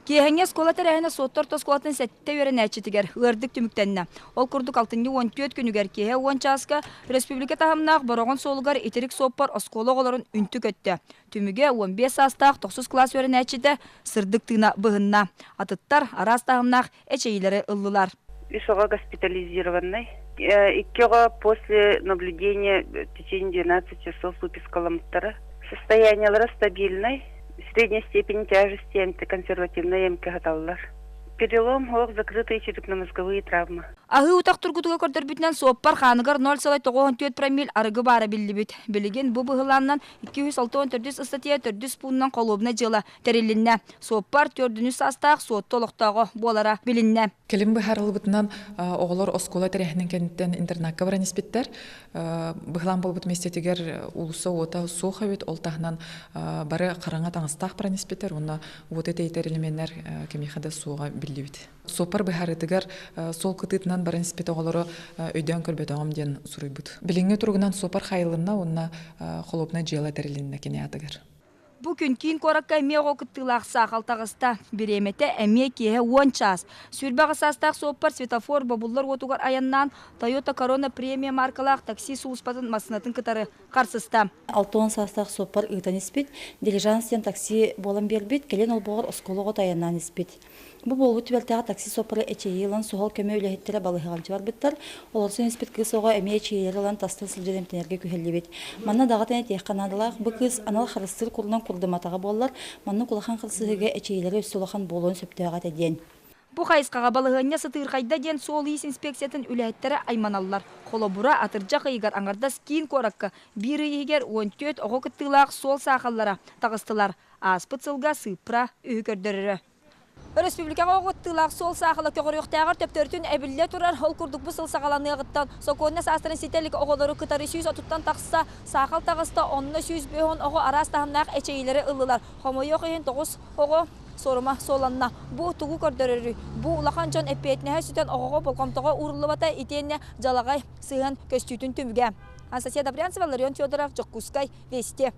Киһәңе скола тәрәһенә соттор тосколатын сәтте өренәчитигер, ырдык түмүктәннә. Ол курдук 6-14 күнүгер киһә 10 часка республика таһамнак борогон солугар итерик соппар оскола оларын үнтү көттө. Түмүгө 15 састак 9 класс өренәчите сырдык тыына быһынна. Атыттар арас таһамнак эчейлери ыллылар. Високо госпитализированный. 2 после наблюдения в течение 12 часов выписка ламптара. Состояние стабильное. Средней степени тяжести антиконсервативной МК-хаталлар. Перелом, закрытые черепно-мозговые травмы. Ахы утак тургутуга көрдөрбүтнен соппар ханыгар 0,94 промилль арыгы бары билдибит. Билеген бу быһыланнан 264 статья 400 пуннан колобна жыла терилинне. Соппар 4 састак сот толуктагы болара билинне. Келим быһарылбытынан оголор оскола терехнен кенттен интернатка баран испиттер. Быһлан болбут местетигер улуса ота сохабит олтахнан бары караңа таңыстак баран испиттер. Онна вот эти элементтер кемихада суга билдибит. Соппар быһарытыгар сол кытытынан баран испит оголоро өйдөн көрбөтөңөм ден суруйбут. Билиңе тургунан соппар хайылына онна холопна жыла терилинне кенеатыгар. Бу күн кийин коракка эмеого кыттылаах саакалтагыста биремете эме киһэ 10 час. Сүрбага састак соппар светофор бабуллар отугар аяннан Toyota Corona премия маркалаах такси сууспатын масынатын кытары карсыста. 6 састак соппар ыйтан испит, дилижанстен такси болан бербит, келен ол богор осколого таяннан испит. Бу болбут түбелтага такси соппары эчейилан сохол көмө үлехеттеле балыхыганчы бар биттер. Олорсын испит кысога эме эчейилан тастыл сылжыремтенерге күхеллебит. Манна дагатен тиякканадылаах бу кыз анал харыстыр курунан курдыматага боллар, манны кулахан кылсыгы эчейлери өссөлахан болон сөптөгат эден. Бу хайыскага балыгыня сытыркайда ден сол ис инспекциятын үлэттері айманаллар. Холобура атыржа кыйгар аңардас кийин коракка бир ийгер 14 ого кыттылаак сол саакаллара тагыстылар. Аспыт сылга сыпра үйкөрдөрөрө. Республикага огуттылаак сол саакала көгөрүктагыр төптөртүн эбилле турар ол курдук бу сыл сагаланыгыттан соконна састырын сителик оголору кытары сүйүз отуттан такса саакал тагыста онна сүйүз бөһөн ого арас тахамнаак эчейлери ыллылар. Хомойо кыйын 9 ого сорума соланна бу тугу көрдөрөрү бу улахан жон эпетнеhe сүтен огого болкомтого урулубата итенне жалагай сыган көстүтүн түмүгө. Анастасия Добрянцева, Ларион Федоров, Жоккускай, Вести.